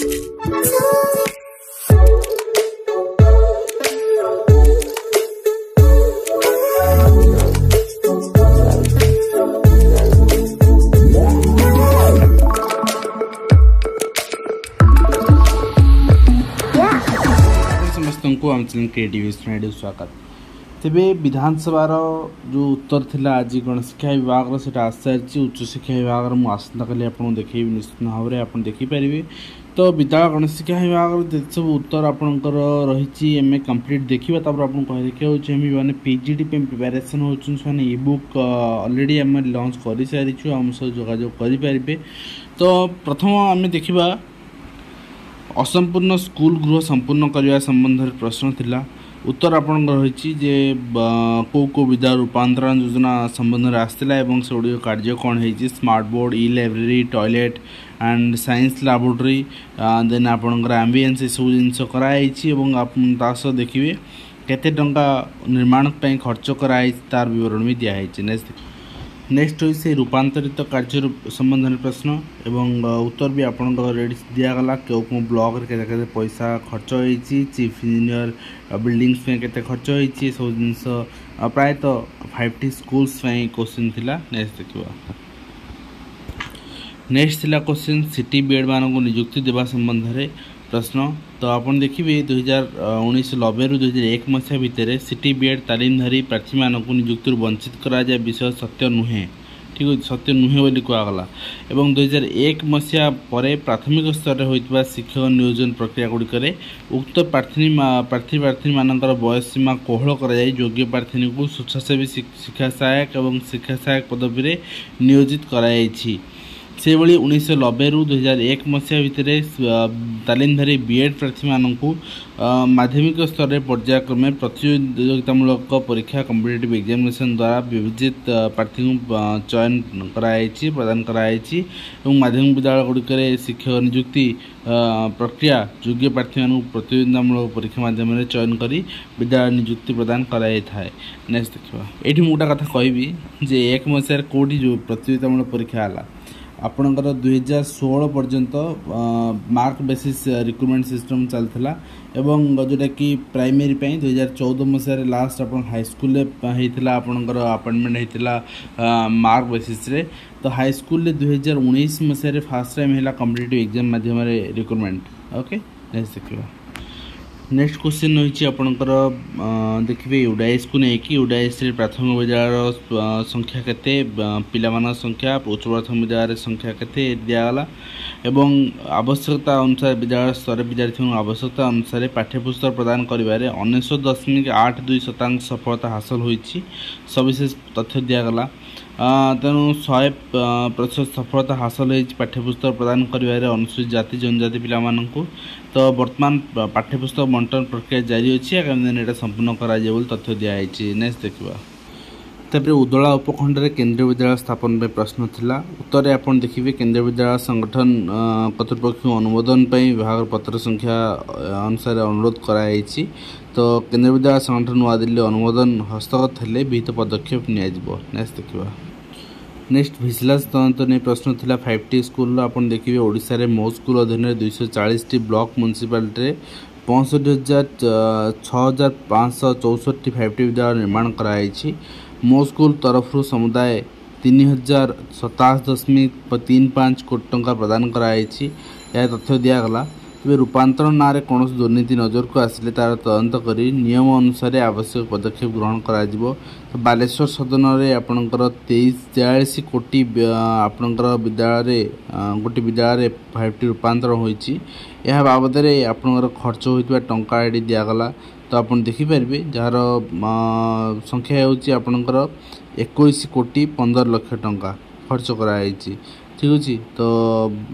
समस्त आम channel creative स्वागत। तेबे विधानसभा जो उत्तर थिला आज गणशिक्षा विभाग से आसी सारी उच्च शिक्षा विभाग मुझे आसंता कल आपको देखी निश्चित भाव में आप देखिपारे। तो विद्यालय गणशिक्षा विभाग सब उत्तर आपंकर रही एम ए कम्प्लीट देखा आपको देखा मैंने पीजीटी प्रिपेरेसन होने इ बुक अलरेडी आम लॉन्च कर सारी आम सब जोगाजोग करें। तो प्रथम आम देखा असंपूर्ण स्कूल गृह संपूर्ण करने संबंध में प्रश्न थिला। उत्तर आपन रही जे कौ विद्यालय रूपांतरण योजना संबंध में आसाला और से गुड़ कार्य कौन है smart board e library toilet and science laboratory then आपणकर एम्बियंस ये सब जिन कराई देखिए केते टंका निर्माण खर्च कराई तार विवरण भी दिखाई। नेक्स्ट हुई से रूपांतरित कार्य संबंध में प्रश्न एवं उत्तर भी आपन रेडी दिगला क्यों ब्लॉक के पैसा खर्च होती चीफ इंजीनियर बिल्डिंग्स के खर्च होती सब जिन प्रायतः 5टी स्कूल्स क्वेश्चन थिला। नेक्स्ट देखा नेक्स्ट थिला क्वेश्चन सिटी बीएड मानक नियुक्ति देवा संबंध में प्रश्न। तो आपन देखिए 1990 रु 2001 मसीहा भितर सिटी बीएड तालीमधारी प्रार्थी मानक नियुक्ति वंचित करा जाए विषय सत्य नुहे। ठीक है, सत्य नुहे बोली कहगला। एवं 2001 मसीहा पर प्राथमिक स्तर में होता शिक्षक नियोजन प्रक्रिया गुड़िक उक्त प्रार्थी मानकर बयस सीमा कोहल कर योग्य प्रार्थी को स्वेच्छासेवी शिक्षा सहायक और शिक्षा सहायक पदवी में नियोजित कराई। से भली 1990 रु 2001 मसीहा भितर तालीमधारी बीएड प्रार्थी मानक माध्यमिक स्तर में पर्यायक्रमे प्रतियोगितामूलक परीक्षा कॉम्पिटिटिव एग्जामिनेशन द्वारा विभाजित प्रार्थी चयन कराई प्रदान कराई। माध्यमिक विद्यालय गुड़िक शिक्षक नियुक्ति प्रक्रिया योग्य प्रार्थी मानक प्रतियोगितामूलक परीक्षा माध्यम चयन कर विद्यालय नियुक्ति प्रदान कराई थाए। नेक्स्ट देखा ये मुझे कथा कहि जे 1 मसीह कौटी जो प्रतियोगितामूलक परीक्षा है आपणकर 2016 पर्यंत मार्क बेसिस रिक्रुटमेंट सिस्टम चलता एवं जोटा कि प्राइमरी 2014 मसीह लास्ट आप हाईस्कल होता आपणकर अपॉइंटमेंट होता मार्क बेसिस रे। तो हाईस्कल 2019 मसीह फास्ट टाइम है कॉम्पिटिटिव एग्जाम माध्यम रिक्रुटमेंट। ओके नेक्स्ट देखा नेक्स्ट क्वेश्चन रही आपणकर देखिए यूडाइस को लेकिन यूडाइस प्राथमिक विद्यालय संख्या केते पिला संख्या उच्च प्राथमिक विद्यालय संख्या केते दिगला एवं आवश्यकता अनुसार विद्यालय स्तर विद्यार्थी आवश्यकता अनुसार पाठ्यपुस्तक प्रदान करिबारे 19.82% सफलता हासिल होईछि सविशेष तथ्य दिगला। तेणु 100% सफलता हासिल होईछि पाठ्यपुस्तक प्रदान करिबारे अनुसूचित जाति जनजाति पिला माननकु। तो वर्तमान पाठ्यपुस्तक बंटन प्रक्रिया जारी अच्छी आगामी दिन यहाँ संपूर्ण करा तथ्य दिखाई। नेक्स्ट देखा तापर उदला उपखंड में केंद्रीय विद्यालय स्थापन में प्रश्न थिला। उत्तर आप देखिए केंद्रीय विद्यालय संगठन कर्तृपक्ष अनुमोदन विभाग पत्र संख्या अनुसार अनुरोध कराई। तो केंद्रीय विद्यालय संगठन नवा दिल्ली अनुमोदन हस्तगत हेले विहित पदक्षेप नि। नेक्स्ट देखा नेक्स्ट भिजिलेंस तदंत नहीं प्रश्न थिला 5टी स्कूल आप देखिए ओडिशा रे मो स्कूल अधीन 240टी ब्लॉक म्युनिसिपालिटी 65,6564 5टी विद्यालय निर्माण कराई। मो स्कूल तरफ समुदाय 3027.35 कोटी टंका प्रदान कराई यह तथ्य दिगला। तेज रूपांतरण ना कौन दुर्नीति नजर को आसिले तार तदंत कर नियम अनुसार आवश्यक पदक्षेप ग्रहण करा। तो बालेश्वर सदन में आपणकर 43 कोटी आपणकर विद्यालय गोटे विद्यालय 5टी रूपांतरण होती बाबद आपणकर खर्च होता टंका ये दिगला। तो आप देखिपारे जार संख्या होकर 21 कोटी 15 लाख टंका खर्च कराई। ठीक अच्छे। तो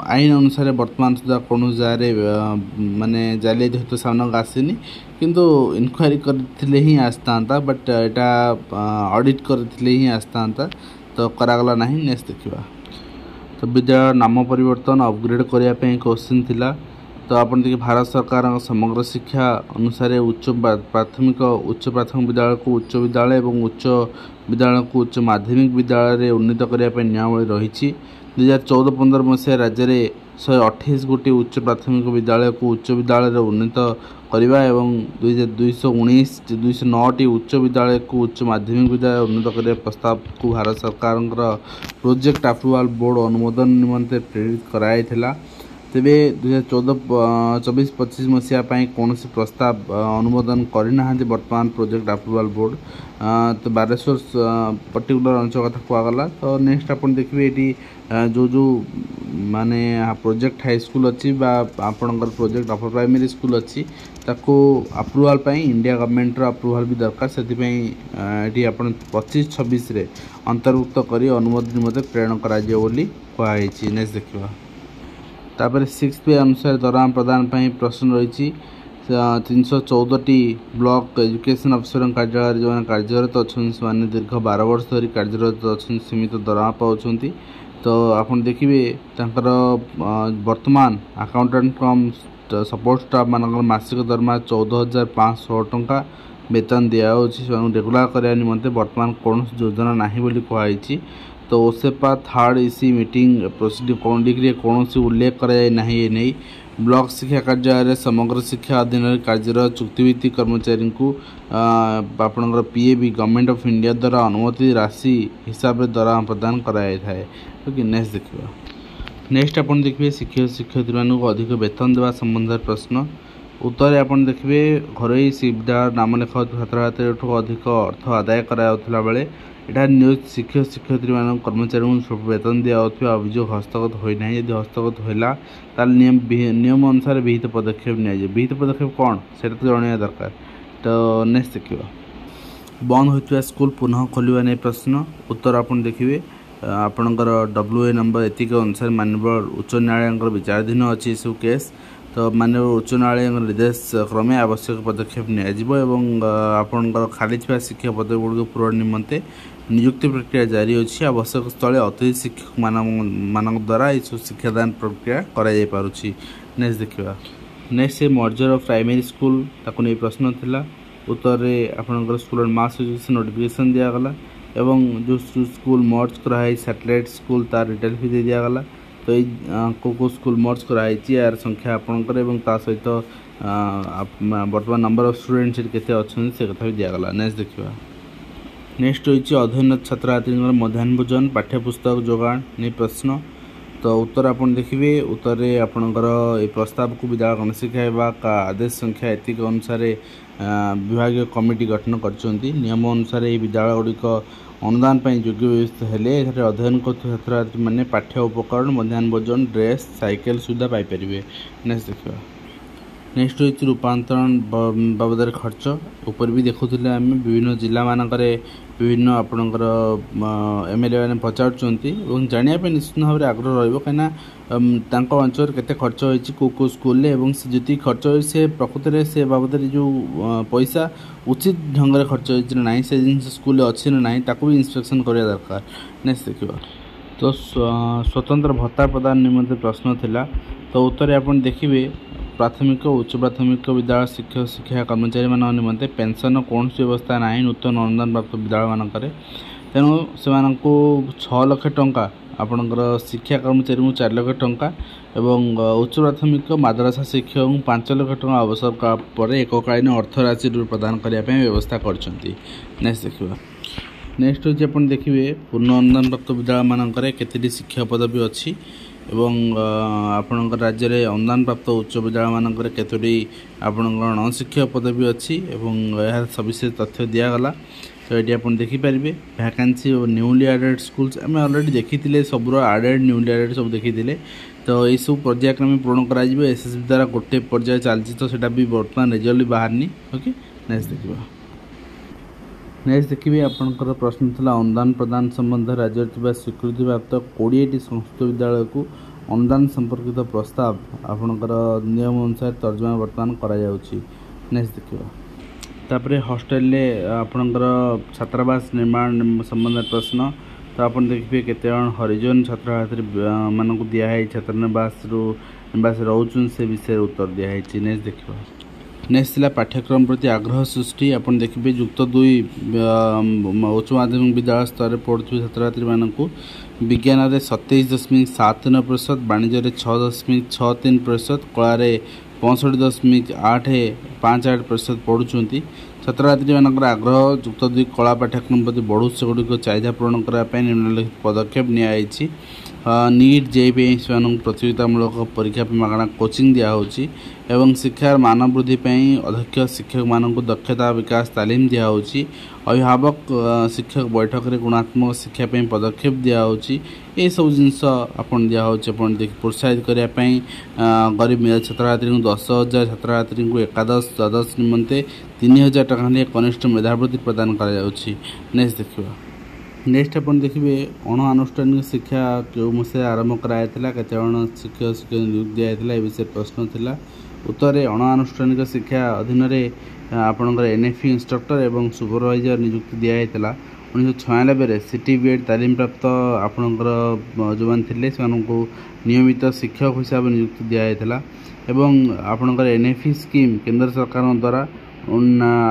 आईन अनुसार वर्तमान सुधा कौन जगह माने जालियाती तो सामना आसनी किंतु इनक्वारी करते ही आसता बट यहाँ ऑडिट करते ही आसता तो करागला ना। नेक्स्ट देखा तो विद्यालय नाम परिवर्तन अपग्रेड करने क्वेश्चन थिला। तो आप देखिए भारत सरकार समग्र शिक्षा अनुसार उच्च प्राथमिक विद्यालय को उच्च विद्यालय और उच्च विद्यालय को उच्च माध्यमिक विद्यालय उन्नीत करने नियमावली रही। 2014-15 मसीह राज्य में 128 गोटी उच्च प्राथमिक विद्यालय को उच्च विद्यालय उन्नीत करवा एवं 219 उच्च विद्यालय को उच्च माध्यमिक विद्यालय उन्नीत करने प्रस्ताव को भारत सरकार प्रोजेक्ट अप्रूवाल बोर्ड अनुमोदन निमंते प्रेरित कराइला। तेबे 2024-25 मसीहा कौन प्रस्ताव अनुमोदन करना वर्तमान प्रोजेक्ट अप्रूवाल बोर्ड। तो बालेश्वर पर्टिकुलर अंचल कथा कहगला। तो नेक्स्ट आप देखिए ये जो जो माने प्रोजेक्ट हाई स्कूल अच्छी आपणकर प्रोजेक्ट अपर प्राइमरी स्कूल अच्छी ताको अप्रूवाल इंडिया गवर्नमेंट अप्रूवाल भी दरकार से आप 25-26 अंतर्भुक्त कर अनुमोदन मध्य प्रेरण कर नेक्स्ट देखा। तापर 6 पे अनुसार दरमा प्रदान प्रश्न रही 314टी ब्लॉक एजुकेशन अफिसर कार्यालय जो कार्यरत अच्छा से दीर्घ 12 वर्ष धरी कार्यरत अच्छा सीमित दरमा पाँच। तो आप देखिए वर्तमान अकाउंटेंट कम सपोर्ट स्टाफ मान मासिक दरमा 14,500 टंका वेतन दिखाई रेगुलर करने निमंते वर्तमान कौन योजना ना कहुई। तो ओसेपा थर्ड इसी मीटिंग प्रोसीडिंग कौन डिग्री कौन उल्लेख कराए ना नहीं ब्लॉक शिक्षा कार्यालय समग्र शिक्षा अधीन कार्यरत चुक्तिभित्तिक कर्मचारी को आपणकर पीएबी गवर्नमेंट ऑफ इंडिया द्वारा अनुमति राशि हिसाब से दरमा प्रदान कराई थाए। ओके नेक्स्ट देखिए। नेक्स्ट आप देखिए शिक्षक शिक्षयित्री मानक अधिक वेतन देवा संबंध प्रश्न उत्तर आप देखिए घरोई विद्यालय नाम लेखा छात्र छात्री अधिक अर्थ आदाय कराला बेले यहाँ नियोजित शिक्षक शिक्षयित्री मान कर्मचारी वेतन दिया अभियोग हस्तगत होना। यदि हस्तगत होला ताल नियम अनुसार विहित पदक्षेप विहित पदक्षेप कौन से जन दरकार। तो नेक्स्ट देखिए बंद होता स्कूल पुनः खोलवा नहीं प्रश्न उत्तर आप देखिए आपणकर WA नंबर एतिक अनुसार माननीय उच्च न्यायालय विचाराधीन अच्छी सब केस। तो माननीय उच्च न्यायालय निर्देश क्रमे आवश्यक पदक्षेप निपर खाली शिक्षक पद गुड़ पूरण निमंते नियुक्ति प्रक्रिया जारी अच्छी आवश्यक स्थले अतिथि शिक्षक मान द्वारा यह शिक्षादान प्रक्रिया कर। नेक्स्ट देखा। Next merger of primary school ताकू नहीं प्रश्न थिला उत्तर आपणकर स्कूल मास एजुकेशन नोटिफिकेशन दिगला एवं जो स्कूल मर्ज कराई सैटेलाइट स्कूल तार रिटेल फी दे दिगला। तो ये स्कूल मर्ज कराई यार संख्या आपणकर सहित वर्तमान नंबर ऑफ स्टूडेंट्स केते अच्छे से कथा भी दिगला। नेक्स्ट देखा। नेक्स्ट होइछि अध्ययनरत छात्र छात्री मध्याह्न भोजन पाठ्यपुस्तक जोगाण नहीं प्रश्न। तो उत्तर आप देखिए उत्तर आपणकर प्रस्ताव को विद्यालय गणशिक्षा विभाग का आदेश संख्या एतिक अनुसार विभाग कमिटी गठन कर नियम अनुसार ये विद्यालय गुड़िक अनुदान योग्य व्यवस्था हेले अध्ययन कर छात्र छात्री मैंने पाठ्य उपकरण मध्याह्न भोजन ड्रेस साइकेल सुविधा पाइपर। नेक्स्ट देखा। नेक्स्ट होइछि रूपांतरण बाबद खर्च ऊपर भी देखुले आम विभिन्न जिला मानक विभिन्न आपणकर MLA मैंने पचारुंट जानापी निश्चित भाव में आग्रह रहा अंचल केते खर्च होइछि को स्कूल जी खर्च से प्रकृत में से बाबद जो पैसा उचित ढंग से खर्च होइछि ना से जिन स्कूल अच्छी ना भी इंस्पेक्शन करिया दरकार। नेक्स्ट देखिए। तो स्वतंत्र भत्ता प्रदान निमंते प्रश्न थिला। तो उत्तर आप देखिए प्राथमिक उच्च प्राथमिक विद्यालय शिक्षक शिक्षा कर्मचारी मान निमंते पेंशन कौन व्यवस्था ना नूतन अनुदान प्राप्त विद्यालय मानक तेणु से 6 लाख टंका आपणकर शिक्षा कर्मचारी को 4 लाख टंका एवं उच्च प्राथमिक मद्रासा शिक्षक 5 लाख टंका आवश्यक पर एककालीन अर्थ राशि प्रदान करने व्यवस्था कर। नेक्स्ट देखिए। नेक्स्ट होची आप देखिए पूर्ण अनुदान प्राप्त विद्यालय मानक केतोटी शिक्षा पदवी अच्छी एवं आपणकर राज्य में अनुदान प्राप्त उच्च विद्यालय मानक केतोटी आपणकर अणशिक्षा पदवी अच्छी एवं यह सविशेष तथ्य दिगला। तो ये आप देखिपारे वैकेंसी और न्यूली एडेड स्कूल्स आम अलरेडी देखी सब एडेड न्यूली एडेड सब देखी। तो ये सब पर्यायक्रमे पूर्ण कर SSB द्वारा गोटे पर्याय चलती तो सेटा भी बर्तमान रिजल्ट बाहरनी। ओके नेक्स्ट देखा। नेक्स्ट देखिए आपंकर प्रश्न था अनुदान प्रदान संबंध राज्य स्वीकृति प्राप्त 20टी संस्कृत विद्यालय को अनुदान संपर्कित प्रस्ताव आपंकर नियम अनुसार तर्जमा बर्तमान करा। नेक्स्ट देखिए। तापर हॉस्टेल आपंकर छात्रावास निर्माण संबंध प्रश्न। तो आप देखिए केते हरिजन छात्र छात्री मानक दिखाई छात्रावास निवास रोचन से विषय उत्तर दिखाई। नेक्स्ट देखिए। नेक्स्ट थिला पाठ्यक्रम प्रति आग्रह सृष्टि आपण देखिए युक्त 2 उच्च माध्यमिक विद्यालय स्तर पढ़ुवे छात्र छात्री मानक विज्ञान में 27.79%, वाणिज्य 6.63%, कला 65.858% पढ़ुंट। छात्र छात्री मान आग्रह युक्त 2 कला पाठ्यक्रम प्रति बढ़ू सेगुड़िक चाहिदा पूरण करने निम्नलिखित पदक्षेप नि नीट जेईई प्रतियोगितामूलक परीक्षा मागणा कोचिंग दिखाई एवं शिक्षार मान वृद्धि अध्यक्ष शिक्षक मानक दक्षता विकास तालीम दिखाई अभिभावक शिक्षक बैठक में गुणात्मक शिक्षा पदक्षेप दिखाई ये सब जिनस दिखाई प्रोत्साहित करने गरीब छात्र छात्री 10,000 छात्र छात्री को एकादश द्वादश निमंते 3,000 टका कनिष्ठ मेधावृत्ति प्रदान कर। नेक्स्ट देखा नेक्स्ट अपन देखिए अणानुष्ठानिक शिक्षा क्यों मसीह आरंभ कराया केते शिक्षक शिक्षक नियुक्ति दिखाई ए विषय प्रश्न थिला। उत्तर अणानुष्ठानिक शिक्षा अधीन आपणकर एनएफई इंस्ट्रक्टर एवं सुपरवाइजर नियुक्ति दिखाई 1996 सिटी बीएड तालीम प्राप्त आपणकर जो थे से नियमित शिक्षक हिसाब से नियुक्ति दिखाई एवं आपणकर एनएफई स्कीम केंद्र सरकार द्वारा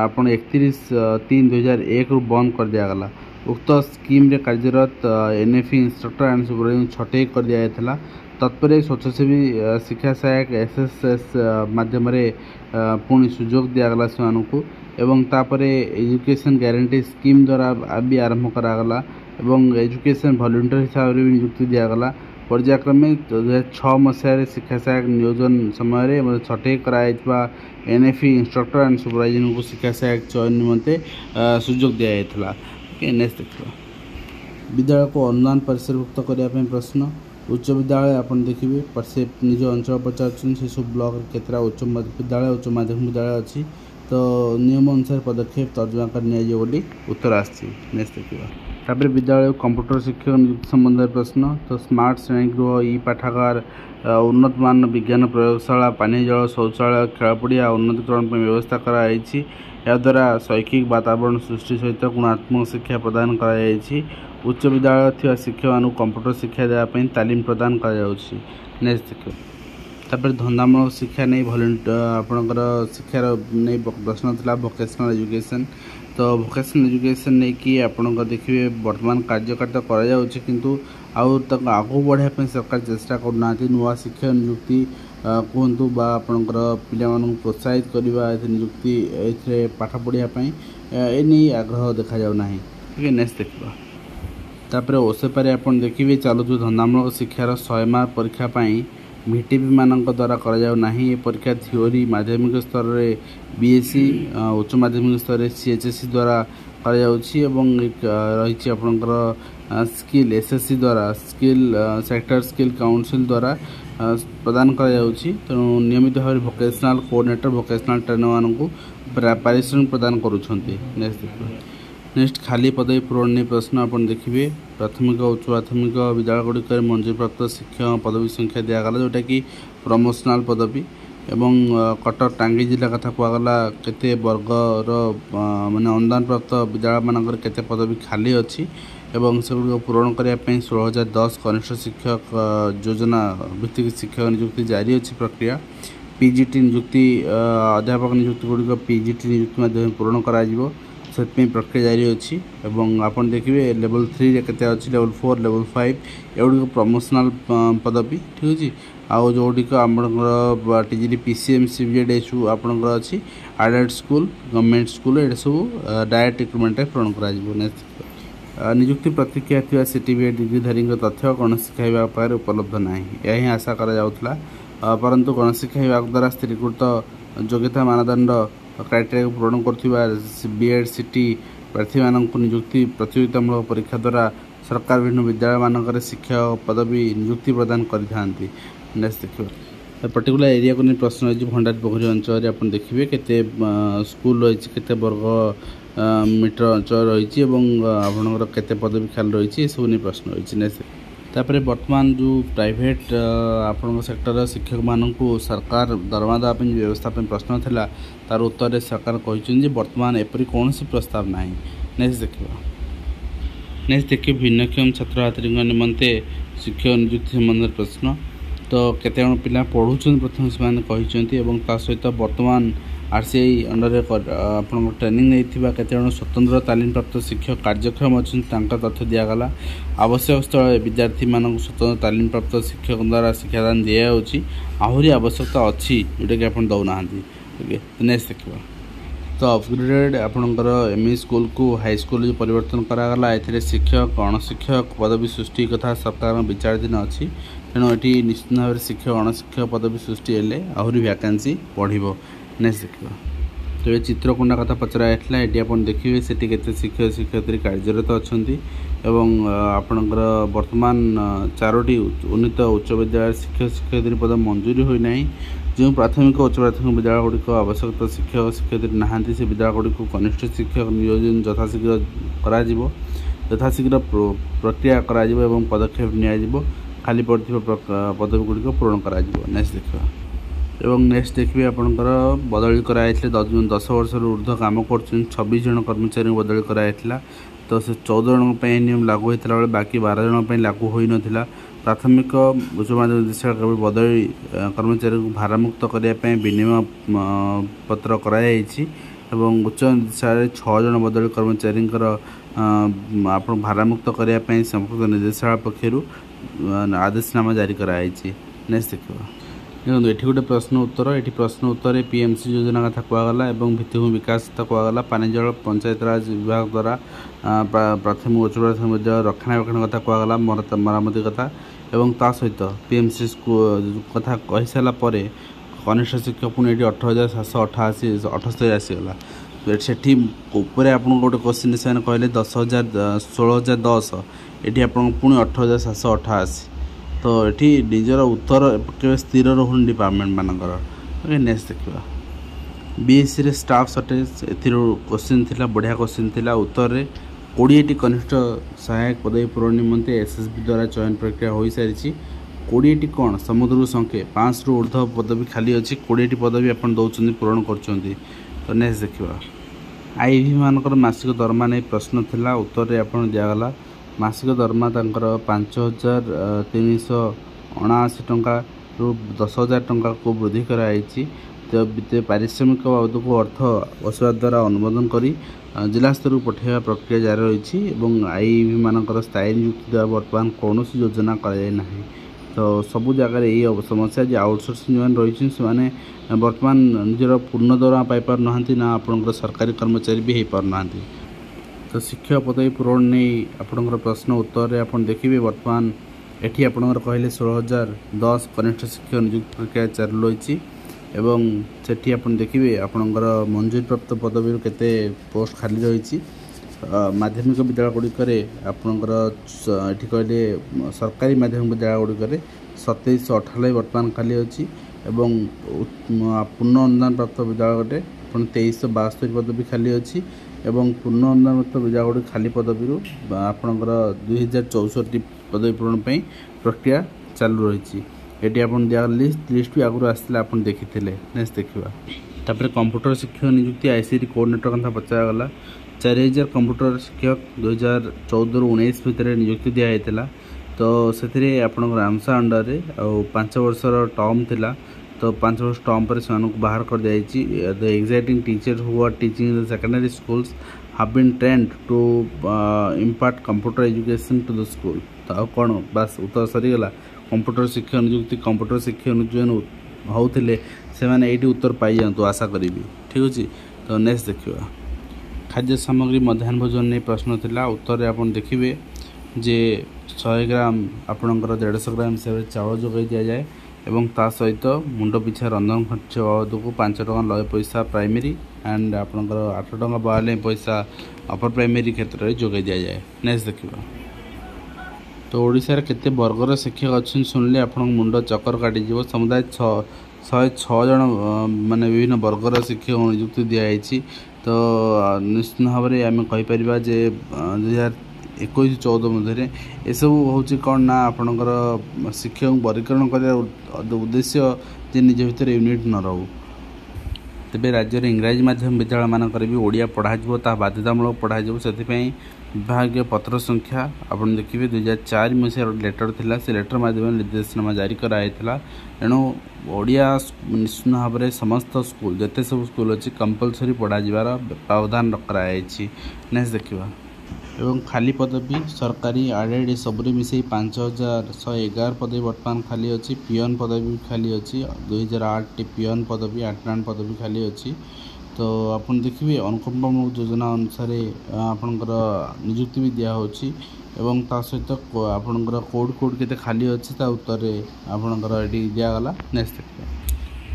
आप 31/3/2001 बंद कर दिगला। उक्त स्कीम रे कार्यरत एनएफई इंस्ट्रक्टर एंड सुपरवाइजर छटे कर दिया। तत्पर स्वच्छसेवी शिक्षा सहायक एसएसएस माध्यम पुणी सुजोग दिगला से एवं तापर एजुकेशन गारंटी स्कीम द्वारा भी आरंभ करागला एवं एजुकेशन वॉलंटियर हिसाब से भी नियुक्ति दिगला। पर्यायक्रमे 2006 मसीह शिक्षा सहायक नियोजन समय छटे कराइवा एनएफई इंस्ट्रक्टर एंड सुपरवाइजर को शिक्षा सहायक चयन निमंते सुजोग दिया। नेक्स्ट देखा विद्यालय को अनुदान परिसरभुक्त करने प्रश्न उच्च विद्यालय आप देखिए से निज अंचल पचार से सब ब्लॉक केतरा उच्च विद्यालय उच्च माध्यमिक विद्यालय अच्छी तो नियम अनुसार पदक्षेप तर्जमा कर उत्तर आसी। नेक्स्ट देखा तापर विद्यालय कंप्यूटर शिक्षक नियुक्ति संबंध प्रश्न तो स्मार्ट श्रेणी गृह ई पाठागार उन्नत मान विज्ञान प्रयोगशाला पानी जल शौचालय खेलपड़िया उन्नतीकरण व्यवस्था कराई याद्वारा शैक्षिक वातावरण सृष्टि सहित गुणात्मक शिक्षा प्रदान कर। उच्च विद्यालय थी शिक्षक मान कंप्यूटर शिक्षा देवाई तालीम प्रदान कर। नेक्स्ट तापर धंदामूलक शिक्षा नहीं आपणकर शिक्षार नहीं प्रश्न था वोकेशनल एजुकेशन तो वोकेशनल एजुकेशन नहीं कि आपणकर देखिए वर्तमान कार्यकारिता किंतु आउ तक आगू बढ़ापी सरकार चेष्टा करना नुआ शिक्षक नियुक्ति कहतु आपणकर पिला प्रोत्साहित करने नियुक्ति ए पाठ पढ़ापी ए आग्रह देखा जाऊना। ठीक है नेक्स्ट देखा तापर ओसेपारे आप देखिए चलुच धंदामूलक शिक्षार 100 मार्क परीक्षा भिटीपी मान द्वारा करा परीक्षा थ्योरी माध्यमिक स्तर में बीएससी उच्च माध्यमिक स्तर में सीएचएससी द्वारा रही स्किल एसएससी द्वारा स्किल सेक्टर स्किल काउंसिल द्वारा प्रदान कर तेणु नियमित भाव वोकेशनल कोऑर्डिनेटर वोकेशनल ट्रेनर मानक पारिश्रमिक प्रदान करुँच। नेक्स्ट खाली पदवी पूरण नहीं प्रश्न आप देखिए प्राथमिक उच्च प्राथमिक विद्यालय गुड़िक मंजूरी प्राप्त शिक्षक पदवी संख्या दिगला जोटा कि प्रमोशनाल पदवी एवं कटक टांगी जिला कथा कहगला केते वर्गर माने अनुदान प्राप्त विद्यालय मानकर केते पदवी खाली अच्छी एवं सेगुड़ी पूरण करने 16,010 कनिष्ठ शिक्षक योजना भित्तिक शिक्षक नियुक्ति जारी अच्छी प्रक्रिया पीजीटी नियुक्ति अध्यापक नियुक्ति गुड़िक पीजीटी नियुक्ति माध्यम पूरण करा प्रक्रिया जारी अच्छी एवं आप देखिए लेवल 3 रे केते अच्छी लेवल 4 लेवल 5 एगुड़ी प्रमोशनाल पदवी। ठीक अच्छे आउ जोड़िक आप टीजीडी पीसीएम सीबीजेड एसू आपंकर अच्छी आडेड स्कूल गवर्नमेंट स्कूल ये सब डायरेक्ट रिक्रुटमेंट पूरण कर। नियुक्ति प्रतिक्रिया थी सिटी बीएड डिग्रीधारी तथ्य गणशिक्षा विभाग पाखे उपलब्ध ना यही आशा करा परंतु गणशिक्षा विभाग द्वारा स्थिरीकृत योग्यता मानदंड क्राइटेरिया पूरण कर बीएड सिटी प्रार्थी मानक नियुक्ति प्रतियोगितामूलक परीक्षा द्वारा सरकार विभिन्न विद्यालय मानक शिक्षक पदवी नियुक्ति प्रदान करते। नेक्स्ट देखिए पर्टिकुलर एरिया को नहीं प्रश्न रही भंडारी पोखरी अंचल आप देखिए केते स्कूल रही केते वर्ग मीटर अंचल रही आपंकर केते पदवी खाली रही सब नहीं प्रश्न रही। नेक्स्ट तापर वर्तमान जो प्राइवेट आपण सेक्टर शिक्षक मानक सरकार दरमा देवाई व्यवस्था प्रश्न था तार उत्तर सरकार कहते वर्तमान एपरी कौन प्रस्ताव ना। नेक्स्ट देखिए भिन्नक्षम छात्र छात्री निमंते शिक्षक नियुक्ति संबंध प्रश्न तो केते पिला पढ़ुं प्रथम से कहते सहित वर्तमान RCI अंडर आप ट्रेनिंग नहीं केत जन स्वतंत्र तालीम प्राप्त शिक्षक कार्यक्षम अच्छा तथ्य दिगला आवश्यक स्थल विद्यार्थी मानक स्वतंत्र तालीम प्राप्त शिक्षक द्वारा शिक्षादान दिखाई आहरी आवश्यकता अच्छी जोटा कि आप दौना ओके नेक्स्ट देखा तो अपग्रेडेड आपणकर एमई स्कूल को हाई स्कूल जो परिवर्तन करागला ए शिक्षक अणशिक्षक पदवी सृष्टि कथा सरकार विचाराधीन अच्छी तेणु ये निश्चित भाव में शिक्षक अणशिक्षक पदवी सृष्टि हेले आहरी वैकेंसी बढ़ो नेक्स्ट देखा तो ये चित्रकोंडा कथा पचराइला ये आप देखिए से शिक्षक शिक्षयित्री कार्यरत अच्छा आपणकर वर्तमान 4टी उन्नीत उच्च विद्यालय शिक्षक शिक्षयित्री पद मंजूरी होना जो प्राथमिक उच्च प्राथमिक विद्यालय गुड़िक आवश्यकता शिक्षक शिक्षयित्री नहांती से विद्यालय गुड़िक कनिष्ठ शिक्षक नियोजन यथाशीघ्र यथाशीघ्र प्रक्रिया करा पदक्षेप नि खाली पड़े पदवी गुड़िक पूरण करा नेक्स्ट देखा एवं नेक्स्ट देखिए आपंकर बदली कराई 10 वर्ष ऊर्ध्व काम कर 26 जन कर्मचारी बदली कराई तो से 14 जन नियम लागू होता बेले बाकी 12 जन लागू हो ना प्राथमिक उच्च माध्यमिक विद्यालय केवल बदली कर्मचारी को भारमुक्त करने विनिमय पत्र कराई उच्च विद्यालय 6 जन बदली कर्मचारी आप भारमुक्त करने संपर्क निर्देशालय पक्षर आदेशनामा जारी कराई नेक्स्ट देखा देखो ये गोटे प्रश्न उत्तर पीएमसी योजना कथा कहगला भित्तिभूमि विकास कथा कहगला पानी जल पंचायत राज विभाग द्वारा प्राथमिक उच्च प्राथमिक विद्यालय रक्षणाबेक्षण कथा कहगला मरामती कथा एवं ता सहित पीएमसी कथा कही सारापर कनिष्ठ शिक्षक पुणी ये 18,788 आसीगला से आपको गोटे क्वेश्चन से कहले 16,010 ये आप पुणी 18,788 तो ये निजर उत्तर के स्थिर रोहन डिपार्टमेंट मानकर नेक्स्ट देखा बीएससी रे स्टाफ सर्टेज क्वेश्चन थिला बढ़िया क्वेश्चन थिला उत्तर रे 20टी कनिष्ठ सहायक पदवी पूरण निमंते एसएसबी द्वारा चयन प्रक्रिया हो सारी 20टी कौन समुद्र संख्या 5 रु ऊर्ध्व पदवी खाली अच्छी 20टी पदवी आप दौरान पूरण कर तो नेक्स्ट देखा आईवी मानकर मासिक दरमा नहीं प्रश्न थिला उत्तर रे आप दिगला मासिक दरमा 5,379 टंका रु 10,000 टंका को वृद्धि कराई तो पारिश्रमिक बाबद को अर्थ बसवा द्वारा अनुमोदन करी जिला स्तर को पठाइबा प्रक्रिया जारी रही आईवी मानकर स्थायी नियुक्ति देवा बर्तमान कौन योजना कराई तो सबू जगह यही समस्या जे आउटसोर्सिंग जो रही से बर्तमान निजर पूर्ण दरमा पाइपार ना आपंकर सरकारी कर्मचारी भी हो पारना तो शिक्षक पदवी पूरण नहीं आपंकर प्रश्न उत्तर आप देखिए बर्तमान एटी आपंकर कहले 16,010 कनिष्ठ शिक्षक नियुक्ति प्रक्रिया चालू रही एवं सेठी आप देखिए आपंकर मंजूरी प्राप्त पदवी केते पोस्ट खाली रही माध्यमिक विद्यालय गुड़िकर आपंकर ये कहले सरकारी माध्यमिक विद्यालय गुड़िकर 2798 बर्तमान खाली अच्छी पूर्ण अनुदान प्राप्त विद्यालय गोटे 2372 पदवी खाली अच्छी एवं पूर्ण अनुदान प्राप्त विद्यालय गुड़ी खाली पदवी आपंकर 2064 पदवी पूरण प्रक्रिया चालू रही ये आप लिस्ट भी आगुरी आसला आप देखी नेक्स्ट देखा तापर कंप्यूटर शिक्षक नियुक्ति आईसीटी कोऑर्डिनेटर कथा पचागला 4000 कंप्यूटर शिक्षक 2014 ରୁ 19 भितर नियुक्ति दिखाई तो से आपंकर आमसा अंडर 5 वर्षर टर्म थिला तो 5 वर्ष टर्म पर से बाहर कर दी the exciting teachers who are teaching in the secondary schools have been trained to impart computer education to the school तो कौन बास उत्तर सरीगला कंप्यूटर शिक्षक नियुक्ति होते से मैंने ये उत्तर पाई जातु आशा करी ठीक अच्छे तो नेक्स्ट देखा खाद्य सामग्री मध्याह्न भोजन नहीं प्रश्न थिला उत्तर आप देखिए जे 100 ग्राम आपणकर 150 ग्राम हिसाब से चाउल जोगाई दि जाए एवं ता सहित मुंड पिछा रंधन खर्च बाबद को 5 टका 90 पैसा प्राइमरी एंड आपणकर 8 टका 92 पैसा अपर प्राइमरी क्षेत्र में जोगाई दि जाए नेक्स्ट देखा तो ओडिशार केते वर्गर शिक्षक अच्छे शुणिले आप मुंड चक्कर काटी समुदाय 106 जन माने विभिन्न वर्गर शिक्षक नियुक्ति दिखाई तो निश्चित भाव में आम कहीपर जे 2021-14 मध्य एसबू हूँ कौन ना आपणकर शिक्षक वर्गीकरण कर उद्देश्य जे निज भितर यूनिट न रो तेबे राज्य में इंग्राजी माध्यम विद्यालय मानकर भी ओडिया पढ़ाଯିବ ता बाध्यतामूलक पढ़ाଯିବ से विभाग पत्र संख्या आपन देखिए 2004 मसीह लेटर थिला से लेटर माध्यम निर्देशनामा जारी कराइला एणु ओडिया निश्चित भाव में समस्त स्कूल जिते सब स्कूल अच्छी कंपलसरी पढ़ाଯିबार प्रावधान कराई नेक्स्ट देखा एवं खाली पदवी सरकारी आरएड सबुरी मिसई 5111 पदवी बर्तमान खाली अच्छी पियन पदवी भी खाली अच्छी 2008 पियन पदवी अटेंडेंट पदवी खाली अच्छी तो आपन देखिए अनुकंपा योजना अनुसार आपणकर नियुक्ति भी दिया होची एवं ता सहित आपणकर कोड केते खाली अच्छी ता उत्तर आपणकर एटी दियागला नेक्स्ट देखिए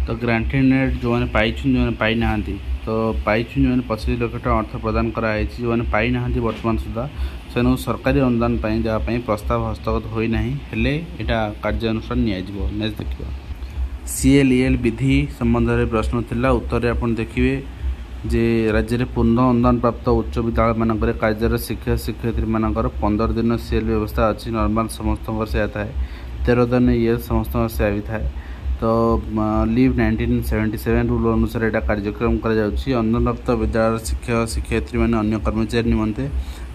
तो ग्रांटेड नेट जो मैंने पाइछन जो मैंने पाई नाहांती तो पाइछन जो मैंने 25 लाख टका अर्थ प्रदान कराई जो मैंने पाई नाहांती वर्तमान सुधा से सरकारी अनुदान जहाँ प्रस्ताव हस्तगत होना हेले यहाँ कार्यानुष्ठान नियाजिबो नेक्स्ट देखिए सीएलईएल विधि संबंध में प्रश्न थिला उत्तर आपन देखिए जे राज्य में पूर्ण अनुदान प्राप्त उच्च विद्यालय मानक कार्यरत शिक्षक शिक्षयित्री मानकर 15 दिन सीएल व्यवस्था अच्छी नॉर्मल समस्त से था 13 दिन ये समस्त से भी था तो लीव 1977 रूल अनुसार यहाँ कार्यक्रम अनुदानप्राप्त विद्यालय शिक्षक शिक्षयित्री मैंने अन्य कर्मचारी निमंते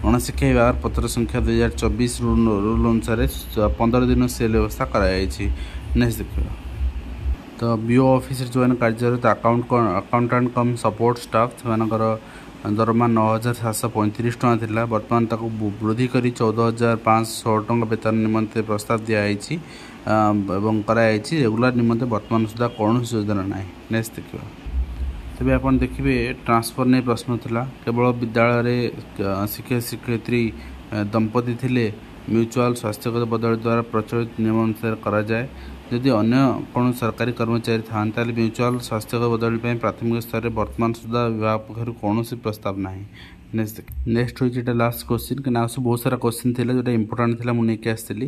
गणशिक्षा विभाग पत्र संख्या 2024 रूल अनुसार 15 दिन सेल व्यवस्था कराई नेक्स्ट देखिए तो बीओ ऑफिस जो मैंने कार्यरत अकाउंटेंट कम सपोर्ट स्टाफ से दरमा 9735 टका थिला वर्तमान ताको वृद्धि करी 14500 टका वेतन निमंते प्रस्ताव दिखाई एवं कराई रेगुलर निमंते वर्तमान सुधा कौन योजना ना नेक्स्ट देखिए तेज आप देखिए ट्रांसफर नहीं प्रश्न थिला केवल विद्यालय शिक्षक शिक्षयित्री दंपति थिले म्यूचुआल स्वास्थ्यगत बदल द्वारा प्रचलित नियम अनुसार करा जाए जदि अन्य कौन सरकारी कर्मचारी था म्यूचुआल स्वास्थ्यगत बदल प्राथमिक स्तर में वर्तमान सुधा विभाग पक्ष कौन प्रस्ताव ना नेक्स्ट हूँ लास्ट क्वेश्चन कि सब बहुत सारा क्वेश्चन था जोटा इंपोर्टाट था मुझे आसती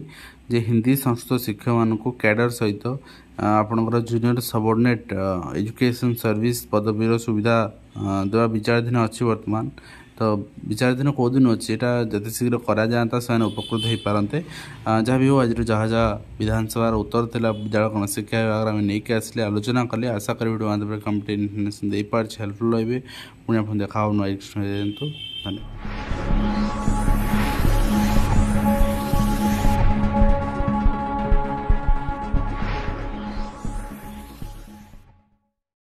जे हिंदी संस्कृत शिक्षक मानक कैडर सहित आपणकर जूनियर सबऑर्डिनेट एजुकेशन सर्विस पदवीर सुविधा देवा विचाराधीन अच्छी वर्तमान तो विचाराधीन कौ दिन अच्छी यहाँ जिते शीघ्र करा जाता से उपकृत हो पारते जहाँ भी हो आज जहाँ जहाँ विधानसभा उत्तर था विद्यालय गणशिक्षा विभाग आम नहीं आसले आलोचना कले आशा करी वीडियो माध्यम कम्प्लीट इनफर्मेशन दे पार्छ हेल्पफुल रही पुणी आप देखा नुआ धन्यवाद।